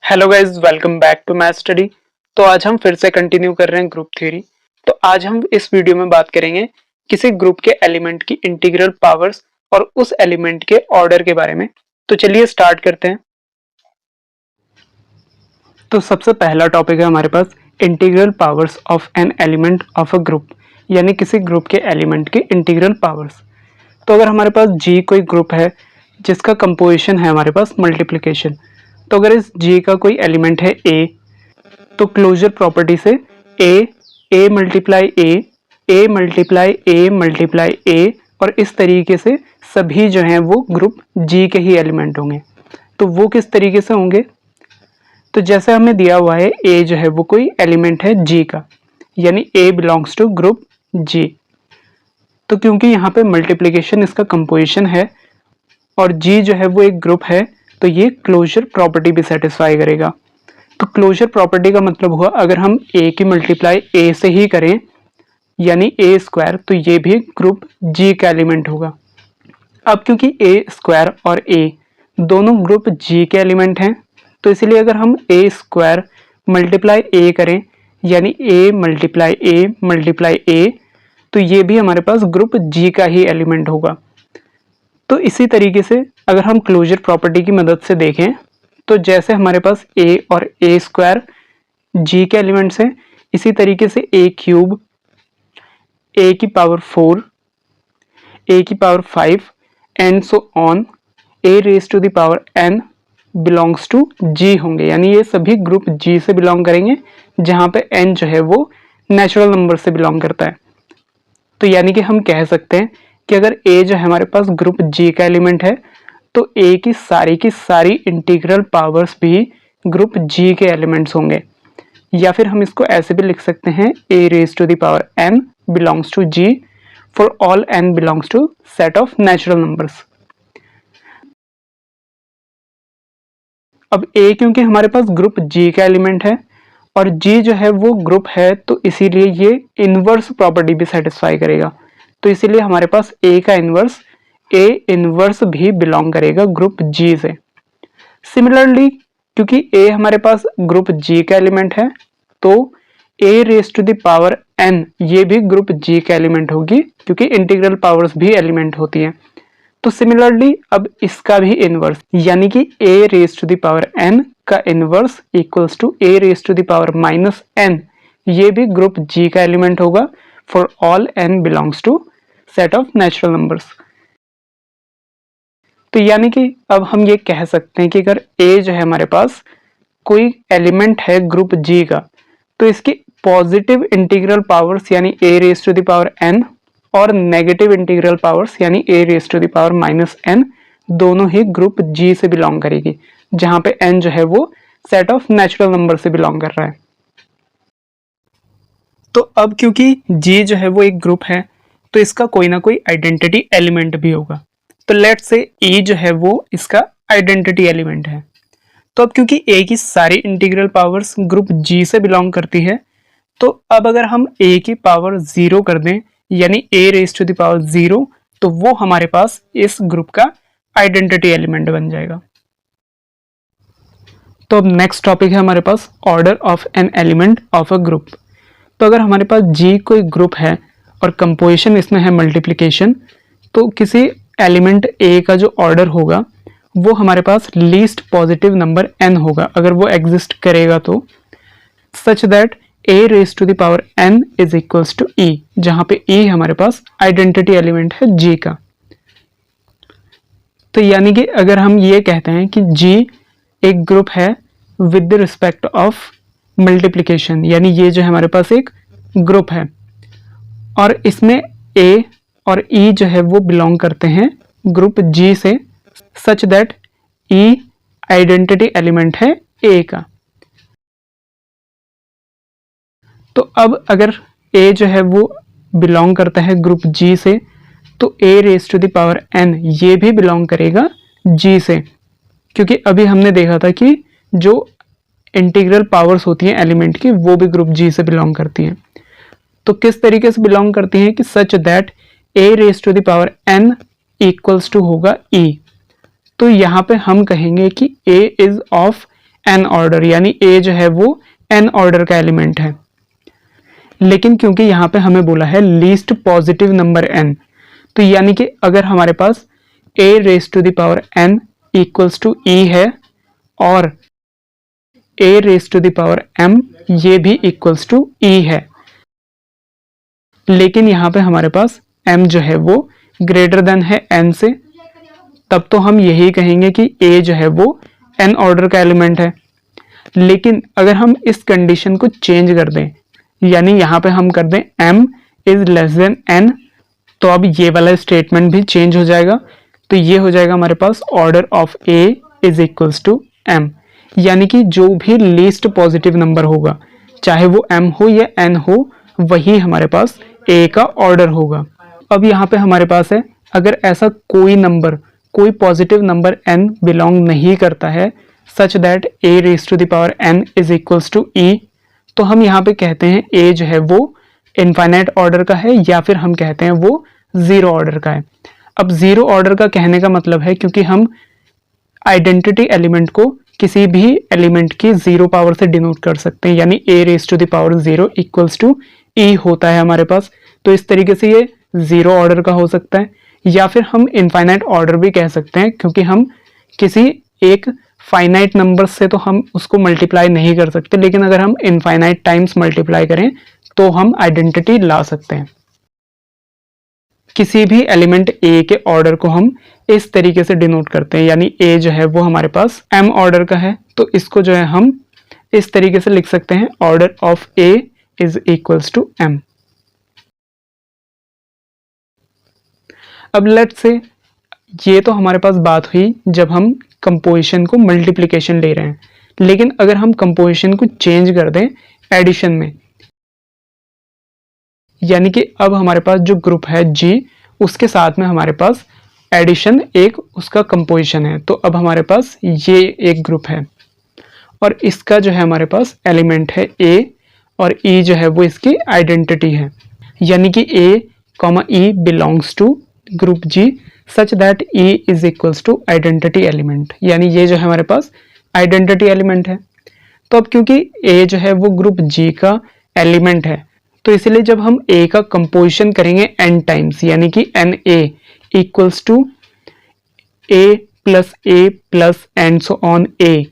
Hello guys, welcome back to math study. तो आज हम फिर से कंटिन्यू कर रहे हैं ग्रुप थ्योरी। तो आज हम इस वीडियो में बात करेंगे किसी ग्रुप के एलिमेंट की इंटीग्रल पावर्स और उस एलिमेंट के ऑर्डर के बारे में। तो चलिए स्टार्ट करते हैं। तो सबसे पहला टॉपिक है हमारे पास integral powers of an element of a group, यानी किसी ग्रुप के एलिमेंट की इंटीग्रल पावर्स। तो अगर हमारे पास जी कोई ग्रुप है जिसका कंपोजिशन है हमारे पास मल्टीप्लिकेशन, तो अगर इस जी का कोई एलिमेंट है ए, तो क्लोजर प्रॉपर्टी से A multiply A multiply A multiply ए, और इस तरीके से सभी जो हैं वो ग्रुप जी के ही एलिमेंट होंगे। तो वो किस तरीके से होंगे, तो जैसे हमें दिया हुआ है ए जो है वो कोई एलिमेंट है जी का, यानी ए बिलोंग्स टू ग्रुप जी। तो क्योंकि यहाँ पे मल्टीप्लिकेशन इसका कंपोजिशन है और जी जो है वो एक ग्रुप है, तो ये क्लोजर प्रॉपर्टी भी सेटिस्फाई करेगा। तो क्लोजर प्रॉपर्टी का मतलब हुआ अगर हम ए की मल्टीप्लाई ए से ही करें यानी ए स्क्वायर, तो ये भी ग्रुप जी का एलिमेंट होगा। अब क्योंकि ए स्क्वायर और ए दोनों ग्रुप जी के एलिमेंट हैं, तो इसलिए अगर हम ए स्क्वायर मल्टीप्लाई ए करें यानी ए मल्टीप्लाई ए, तो ये भी हमारे पास ग्रुप जी का ही एलिमेंट होगा। तो इसी तरीके से अगर हम क्लोजर प्रॉपर्टी की मदद से देखें, तो जैसे हमारे पास ए और ए स्क्वायर जी के एलिमेंट्स हैं, इसी तरीके से ए क्यूब, ए की पावर 4, ए की power 5 and so on, a raise to the power n belongs to G होंगे, यानी ये सभी ग्रुप जी से बिलोंग करेंगे, जहां पे एन जो है वो नेचुरल नंबर से बिलोंग करता है। तो यानी कि हम कह सकते हैं कि अगर ए जो है हमारे पास ग्रुप जी का एलिमेंट है, तो ए की सारी इंटीग्रल पावर्स भी ग्रुप जी के एलिमेंट्स होंगे। या फिर हम इसको ऐसे भी लिख सकते हैं, a raise to the power n belongs to G for all n belongs to set of natural numbers. अब ए क्योंकि हमारे पास ग्रुप जी का एलिमेंट है और जी जो है वो ग्रुप है, तो इसीलिए ये इनवर्स प्रॉपर्टी भी सेटिस्फाई करेगा। तो इसीलिए हमारे पास ए का इनवर्स, ए इनवर्स भी बिलोंग करेगा ग्रुप जी से। सिमिलरली क्योंकि ए हमारे पास ग्रुप जी का एलिमेंट है, तो a raise to the power n ये भी ग्रुप जी का एलिमेंट होगी, क्योंकि इंटीग्रल पावर्स भी एलिमेंट होती हैं। तो सिमिलरली अब इसका भी इनवर्स, यानी कि a raise to the power n का inverse equals to a raise to the power minus n, ये भी ग्रुप जी का एलिमेंट होगा for all n belongs to set of natural numbers. तो यानी कि अब हम ये कह सकते हैं कि अगर ए जो है हमारे पास कोई एलिमेंट है ग्रुप जी का, तो इसकी पॉजिटिव इंटीग्रल पावर्स यानी a raise to the power n और नेगेटिव इंटीग्रल पावर्स यानी a raise to the power minus n दोनों ही ग्रुप जी से बिलोंग करेगी, जहां पे एन जो है वो सेट ऑफ नेचुरल नंबर से बिलोंग कर रहा है। तो अब क्योंकि जी जो है वो एक ग्रुप है, तो इसका कोई ना कोई आइडेंटिटी एलिमेंट भी होगा। तो लेट्स से ई जो है वो इसका आइडेंटिटी एलिमेंट है। तो अब क्योंकि ए की सारी इंटीग्रल पावर्स ग्रुप जी से बिलोंग करती है, तो अब अगर हम ए की पावर 0 कर दें यानी a raise to the power 0, तो वो हमारे पास इस ग्रुप का आइडेंटिटी एलिमेंट बन जाएगा। तो अब नेक्स्ट टॉपिक है हमारे पास order of an element of a group. तो अगर हमारे पास जी कोई ग्रुप है और कंपोजिशन इसमें है मल्टीप्लिकेशन, तो किसी एलिमेंट ए का जो ऑर्डर होगा वो हमारे पास लीस्ट पॉजिटिव नंबर n होगा, अगर वो एग्जिस्ट करेगा तो, such that a raise to the power n is equals to e, जहां पे e हमारे पास आइडेंटिटी एलिमेंट है g का। तो यानी कि अगर हम ये कहते हैं कि g एक ग्रुप है with the respect of multiplication, यानी ये जो है हमारे पास एक ग्रुप है और इसमें a और e जो है वो बिलोंग करते हैं ग्रुप g से, सच दैट e आइडेंटिटी एलिमेंट है a का। तो अब अगर a जो है वो बिलोंग करता है ग्रुप g से, तो a raise to the power n ये भी बिलोंग करेगा g से, क्योंकि अभी हमने देखा था कि जो इंटीग्रल पावर्स होती हैं एलिमेंट की वो भी ग्रुप जी से बिलोंग करती हैं। तो किस तरीके से बिलोंग करती हैं कि such that a raise to the power n equals to होगा ई। तो यहाँ पे हम कहेंगे कि a is of n order, यानी a जो है वो n ऑर्डर का एलिमेंट है। लेकिन क्योंकि यहाँ पे हमें बोला है लीस्ट पॉजिटिव नंबर n, तो यानी कि अगर हमारे पास a raise to the power n equals to e है और a raise to the power m ये भी इक्वल्स टू e है, लेकिन यहाँ पे हमारे पास m जो है वो ग्रेटर देन है n से, तब तो हम यही कहेंगे कि a जो है वो n ऑर्डर का एलिमेंट है। लेकिन अगर हम इस कंडीशन को चेंज कर दें, यानी यहाँ पे हम कर दें m is less than n, तो अब ये वाला स्टेटमेंट भी चेंज हो जाएगा। तो ये हो जाएगा हमारे पास order of a is equals to m, यानी कि जो भी लीस्ट पॉजिटिव नंबर होगा, चाहे वो m हो या n हो, वही हमारे पास a का ऑर्डर होगा। अब यहाँ पे हमारे पास है, अगर ऐसा कोई नंबर, कोई पॉजिटिव नंबर n बिलोंग नहीं करता है such that a raise to the power n is equals to e, तो हम यहाँ पे कहते हैं a जो है वो इनफाइनाइट ऑर्डर का है, या फिर हम कहते हैं वो जीरो ऑर्डर का है। अब जीरो ऑर्डर का कहने का मतलब है क्योंकि हम आइडेंटिटी एलिमेंट को किसी भी एलिमेंट की जीरो पावर से डिनोट कर सकते हैं, यानी a raise to the power zero equals to e होता है हमारे पास। तो इस तरीके से ये जीरो ऑर्डर का हो सकता है, या फिर हम इनफाइनाइट ऑर्डर भी कह सकते हैं, क्योंकि हम किसी एक फाइनाइट नंबर से तो हम उसको मल्टीप्लाई नहीं कर सकते, लेकिन अगर हम इनफाइनाइट टाइम्स मल्टीप्लाई करें तो हम आइडेंटिटी ला सकते हैं। किसी भी एलिमेंट a के ऑर्डर को हम इस तरीके से डिनोट करते हैं, यानी a जो है वो हमारे पास m ऑर्डर का है, तो इसको जो है हम इस तरीके से लिख सकते हैं, order of a is equals to m। अब लेट्स से ये तो हमारे पास बात हुई जब हम कंपोजिशन को मल्टीप्लिकेशन ले रहे हैं, लेकिन अगर हम कंपोजिशन को चेंज कर दें एडिशन में, यानी कि अब हमारे पास जो ग्रुप है G, उसके साथ में हमारे पास एडिशन एक उसका कंपोजिशन है, तो अब हमारे पास ये एक ग्रुप है और इसका जो है हमारे पास एलिमेंट है A और E जो है वो इसकी आइडेंटिटी है, यानी कि A, E belongs to group G such that E is equals to identity element, यानी ये जो है हमारे पास आइडेंटिटी एलिमेंट है। तो अब क्योंकि A जो है वो ग्रुप G का एलिमेंट है, तो इसीलिए जब हम A का कंपोजिशन करेंगे n टाइम्स, यानी कि Na equals to A plus and so on A,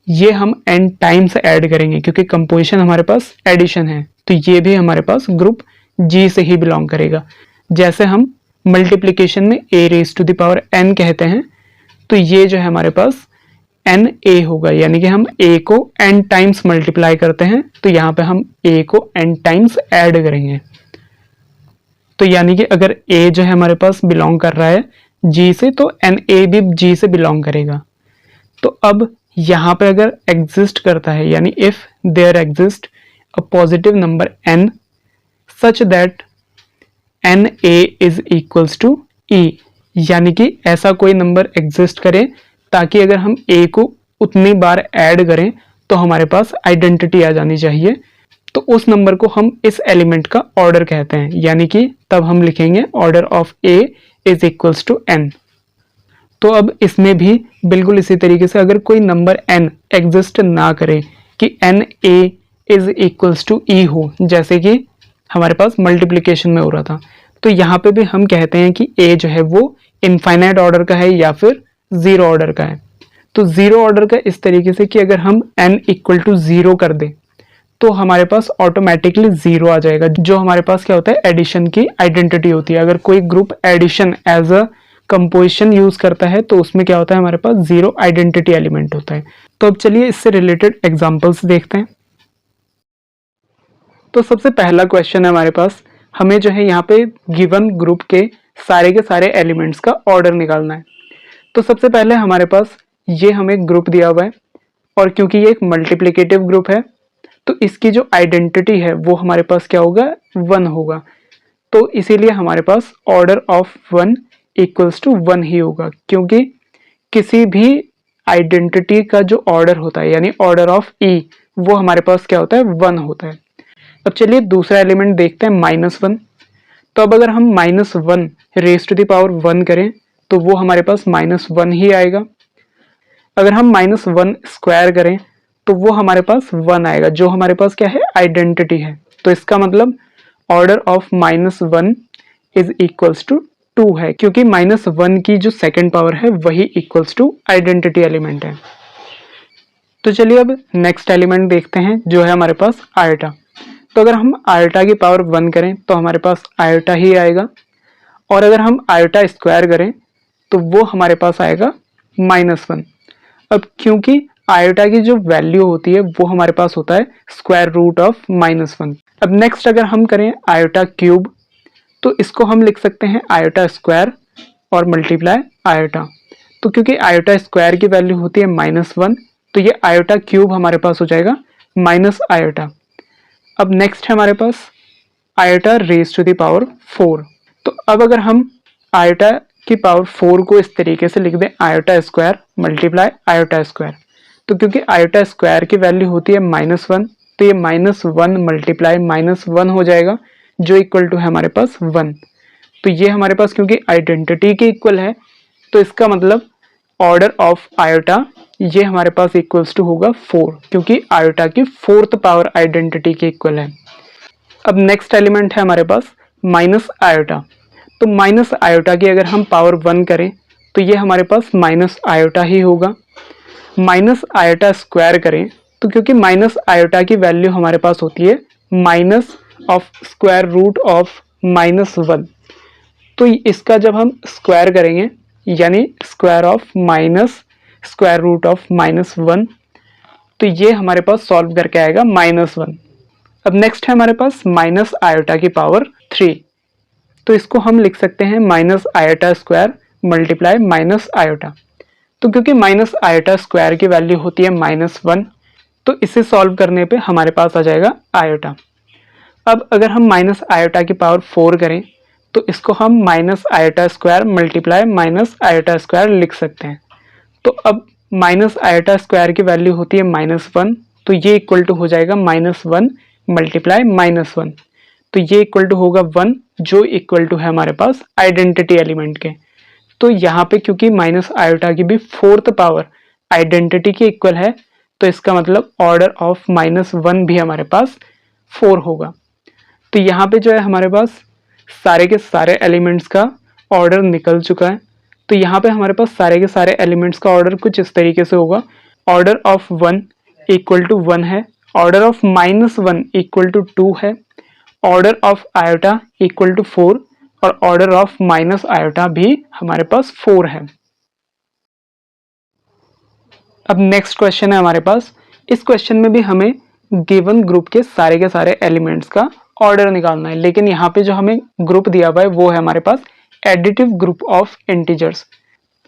ये हम n टाइम्स ऐड करेंगे क्योंकि कंपोजिशन हमारे पास एडिशन है, तो ये भी हमारे पास ग्रुप G से ही बिलोंग करेगा। जैसे हम मल्टीप्लिकेशन में a raise to the power n कहते हैं, तो ये जो है हमारे पास Na होगा, यानी कि हम a को n टाइम्स मल्टीप्लाई करते हैं, तो यहाँ पे हम a को n टाइम्स ऐड करेंगे। तो यानी कि अगर a जो है हमारे पास बिलोंग कर रहा है G से, तो Na भी G से बिलोंग करेगा। तो अब यहाँ पे अगर एग्जिस्ट करता है, यानी if there exist a positive number n such that Na is equals to E, यानी कि ऐसा कोई नंबर एग्जिस्ट करे ताकि अगर हम A को उतनी बार ऐड करें तो हमारे पास आइडेंटिटी आ जानी चाहिए, तो उस नंबर को हम इस एलिमेंट का ऑर्डर कहते हैं, यानी कि तब हम लिखेंगे order of A is equals to n। तो अब इसमें भी बिल्कुल इसी तरीके से अगर कोई नंबर n एग्जिस्ट ना करे कि Na is equals to E हो, जैसे कि हमारे पास मल्टीप्लिकेशन में हो रहा था, तो यहाँ पे भी हम कहते हैं कि A जो है वो इनफाइनाइट ऑर्डर का है या फिर जीरो ऑर्डर का है। तो जीरो ऑर्डर का इस तरीके से कि अगर हम n इक्वल टू जीरो कर दें तो हमारे पास ऑटोमेटिकली जीरो आ जाएगा, जो हमारे पास क्या होता है एडिशन की आइडेंटिटी होती है। अगर कोई group addition as a composition use करता है तो उसमें क्या होता है, हमारे पास जीरो आइडेंटिटी एलिमेंट होता है। तो अब चलिए इससे रिलेटेड एग्जांपल्स देखते हैं। तो सबसे पहला क्वेश्चन है हमारे पास, हमें जो है यहाँ पे गिवन ग्रुप के सारे एलिमेंट्स का ऑर्डर निकालना है। तो सबसे पहले हमारे पास ये हमें ग्रुप दिया हुआ है और क्योंकि ये एक मल्टीप्लिकेटिव ग्रुप है तो इसकी जो आइडेंटिटी है वो हमारे पास क्या होगा, 1 होगा। तो इसीलिए हमारे पास ऑर्डर ऑफ 1 इक्वल्स टू 1 ही होगा, क्योंकि किसी भी आइडेंटिटी का जो ऑर्डर होता है यानी ऑर्डर ऑफ E वो हमारे पास क्या होता है, 1 होता है। अब चलिए दूसरा एलिमेंट देखते हैं, -1। तो अब अगर हम -1 रेज टू द पावर 1 करें तो वो हमारे पास -1 ही आएगा। अगर हम -1 स्क्वायर करें तो वो हमारे पास 1 आएगा, जो हमारे पास क्या है, आइडेंटिटी है। तो इसका मतलब order of -1 is equals to 2 है, क्योंकि -1 की जो सेकेंड पावर है वही इक्वल्स टू आइडेंटिटी एलिमेंट है। तो चलिए अब नेक्स्ट एलिमेंट देखते हैं, जो है हमारे पास आयोटा। तो अगर हम आयोटा की पावर 1 करें तो हमारे पास आयोटा ही आएगा, और अगर हम आयोटा स्क्वायर करें तो वो हमारे पास आएगा -1। अब क्योंकि आयोटा की जो वैल्यू होती है वो हमारे पास होता है स्क्वायर रूट ऑफ -1। अब नेक्स्ट अगर हम करें आयोटा क्यूब, तो इसको हम लिख सकते हैं आयोटा स्क्वायर और मल्टीप्लाई आयोटा। तो क्योंकि आयोटा स्क्वायर की वैल्यू होती है -1, तो ये आयोटा क्यूब हमारे पास हो जाएगा माइनस आयोटा। अब नेक्स्ट है हमारे पास iota raise to the power 4। तो अब अगर हम आयोटा की पावर 4 को इस तरीके से लिख दें iota square multiply iota square, तो क्योंकि आयोटा स्क्वायर की वैल्यू होती है -1, तो ये -1 मल्टीप्लाई -1 हो जाएगा, जो इक्वल टू है हमारे पास 1। तो ये हमारे पास क्योंकि आइडेंटिटी के इक्वल है, तो इसका मतलब ऑर्डर ऑफ आयोटा ये हमारे पास इक्वल्स टू होगा 4, क्योंकि आयोटा की 4th पावर आइडेंटिटी के इक्वल है। अब नेक्स्ट एलिमेंट है हमारे पास माइनस आयोटा। तो माइनस आयोटा की अगर हम पावर 1 करें तो ये हमारे पास माइनस आयोटा ही होगा। माइनस आयोटा स्क्वायर करें तो क्योंकि माइनस आयोटा की वैल्यू हमारे पास होती है minus of square root of -1, तो इसका जब हम स्क्वायर करेंगे यानी square of minus square root of -1, तो ये हमारे पास सॉल्व करके आएगा -1। अब नेक्स्ट है हमारे पास माइनस आयोटा की पावर 3। तो इसको हम लिख सकते हैं minus iota square multiply minus iota. तो क्योंकि माइनस आयोटा स्क्वायर की वैल्यू होती है -1, तो इसे सॉल्व करने पे हमारे पास आ जाएगा आयोटा। अब अगर हम माइनस आयोटा की पावर 4 करें तो इसको हम minus iota square multiply minus iota square लिख सकते हैं। तो अब माइनस आयोटा स्क्वायर की वैल्यू होती है -1, तो ये इक्वल टू हो जाएगा -1 मल्टीप्लाई -1, तो ये इक्वल टू होगा 1, जो इक्वल टू है हमारे पास आइडेंटिटी एलिमेंट के। तो यहाँ पे क्योंकि माइनस आयोटा की भी 4th पावर आइडेंटिटी के इक्वल है, तो इसका मतलब ऑर्डर ऑफ -1 भी हमारे पास 4 होगा। तो यहाँ पे जो है हमारे पास सारे के सारे एलिमेंट्स का ऑर्डर निकल चुका है। तो यहाँ पे हमारे पास सारे के सारे एलिमेंट्स का ऑर्डर कुछ इस तरीके से होगा। ऑर्डर ऑफ 1 इक्वल टू 1 है, ऑर्डर ऑफ -1 इक्वल टू 2 है, order of iota equal to 4, और ऑर्डर ऑफ माइनस आयोटा भी हमारे पास 4 है। अब नेक्स्ट क्वेश्चन है हमारे पास। इस क्वेश्चन में भी हमें गिवन ग्रुप के सारे एलिमेंट्स का ऑर्डर निकालना है, लेकिन यहाँ पे जो हमें ग्रुप दिया हुआ है वो है हमारे पास एडिटिव ग्रुप ऑफ इंटीजर्स।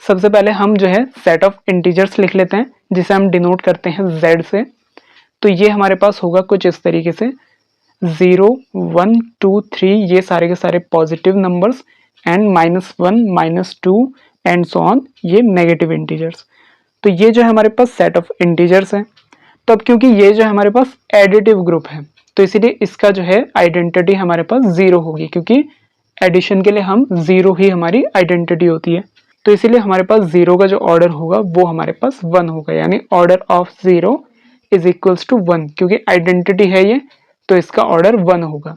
सबसे पहले हम जो है सेट ऑफ इंटीजर्स लिख लेते हैं, जिसे हम डिनोट करते हैं z से। तो ये हमारे पास होगा कुछ इस तरीके से 0 1 2 3, ये सारे के सारे positive numbers, and -1 -2 and so on, ये नेगेटिव इंटीजर्स। तो ये जो है हमारे पास सेट ऑफ इंटीजर्स है। तो अब क्योंकि ये जो है हमारे पास एडिटिव ग्रुप है, तो इसीलिए इसका जो है आइडेंटिटी हमारे पास 0 होगी, क्योंकि एडिशन के लिए हम 0 ही हमारी आइडेंटिटी होती है। तो इसीलिए हमारे पास 0 का जो ऑर्डर होगा वो हमारे पास 1 होगा, यानी order of 0 is equals to 1, क्योंकि आइडेंटिटी है ये, तो इसका ऑर्डर 1 होगा।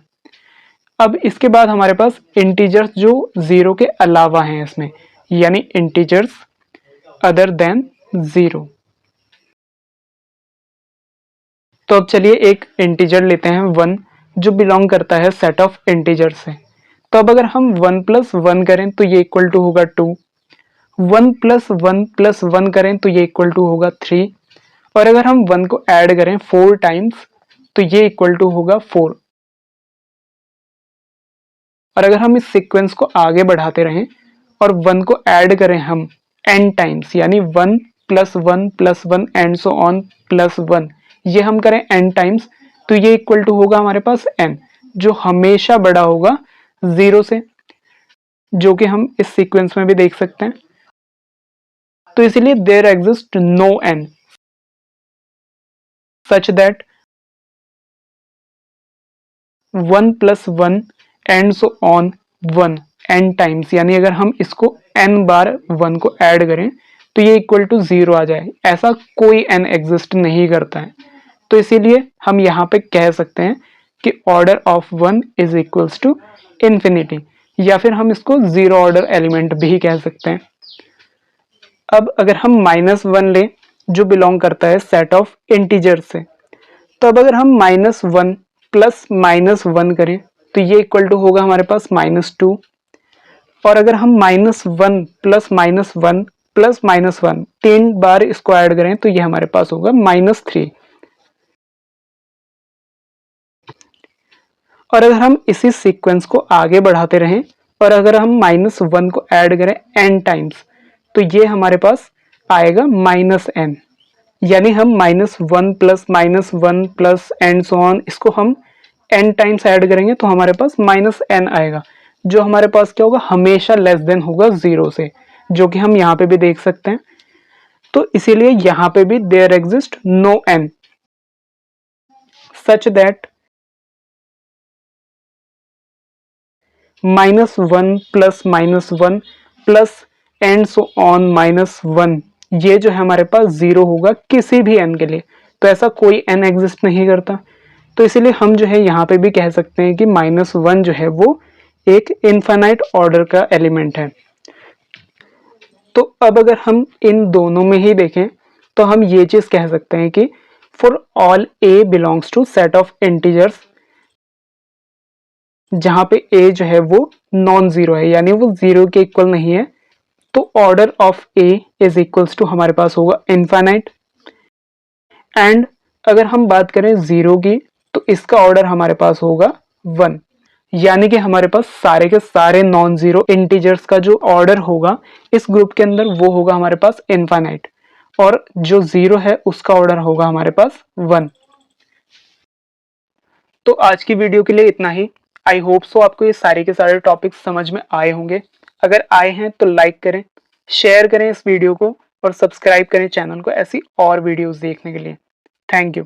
अब इसके बाद हमारे पास इंटीजर्स जो 0 के अलावा हैं इसमें, यानी इंटीजर्स अदर देन 0। तो अब चलिए एक इंटीजर लेते हैं 1, जो बिलोंग करता है सेट ऑफ इंटीजर से। तो अब अगर हम 1 + 1 करें तो ये इक्वल टू होगा 2, 1 + 1 + 1 करें तो ये इक्वल टू होगा 3, और अगर हम 1 को ऐड करें 4 टाइम्स तो ये इक्वल टू होगा 4। और अगर हम इस सीक्वेंस को आगे बढ़ाते रहें और 1 को ऐड करें हम n टाइम्स, यानी 1 + 1 + 1 एंड सो ऑन +1, ये हम करें n टाइम्स, तो ये इक्वल टू होगा हमारे पास n, जो हमेशा बड़ा होगा 0 से, जो कि हम इस सीक्वेंस में भी देख सकते हैं। तो इसीलिए there exist no n such that 1 + 1 and so on 1 n times, यानी अगर हम इसको n बार 1 को ऐड करें तो ये इक्वल टू 0 आ जाए, ऐसा कोई n एग्जिस्ट नहीं करता है। तो इसीलिए हम यहाँ पे कह सकते हैं कि order of 1 is equals to infinity, या फिर हम इसको जीरो ऑर्डर एलिमेंट भी कह सकते हैं। अब अगर हम -1 लें जो बिलोंग करता है सेट ऑफ इंटीजर्स से, तो अब अगर हम -1 प्लस -1 करें तो ये इक्वल टू होगा हमारे पास -2, और अगर हम -1 प्लस -1 प्लस -1 तीन बार इसको ऐड करें तो ये हमारे पास होगा -3। और अगर हम इसी सीक्वेंस को आगे बढ़ाते रहें और अगर हम -1 को ऐड करें n टाइम्स, तो ये हमारे पास आएगा -n, यानी हम -1 plus -1 plus and so on, इसको हम n टाइम्स ऐड करेंगे तो हमारे पास -n आएगा, जो हमारे पास क्या होगा, हमेशा लेस देन होगा 0 से, जो कि हम यहाँ पे भी देख सकते हैं। तो इसीलिए यहाँ पे भी there exist no n such that -1 plus -1 plus and so on -1, ये जो है हमारे पास 0 होगा किसी भी n के लिए। तो ऐसा कोई n एग्जिस्ट नहीं करता। तो इसीलिए हम जो है यहाँ पे भी कह सकते हैं कि -1 जो है वो एक इनफाइनाइट ऑर्डर का एलिमेंट है। तो अब अगर हम इन दोनों में ही देखें तो हम ये चीज कह सकते हैं कि for all a belongs to set of integers, जहां पे a जो है वो नॉन जीरो है, यानी वो जीरो के इक्वल नहीं है, तो order of a is equals to हमारे पास होगा इनफाइनाइट। एंड अगर हम बात करें जीरो की तो इसका ऑर्डर हमारे पास होगा 1, यानी कि हमारे पास सारे के सारे नॉन जीरो इंटीजर्स का जो ऑर्डर होगा इस ग्रुप के अंदर वो होगा हमारे पास इनफाइनाइट, और जो जीरो है उसका ऑर्डर होगा हमारे पास 1। तो आज की वीडियो के लिए इतना ही। आई होप सो आपको ये सारे के सारे टॉपिक्स समझ में आए होंगे। अगर आए हैं तो लाइक करें, शेयर करें इस वीडियो को और सब्सक्राइब करें चैनल को ऐसी और वीडियोस देखने के लिए। Thank you.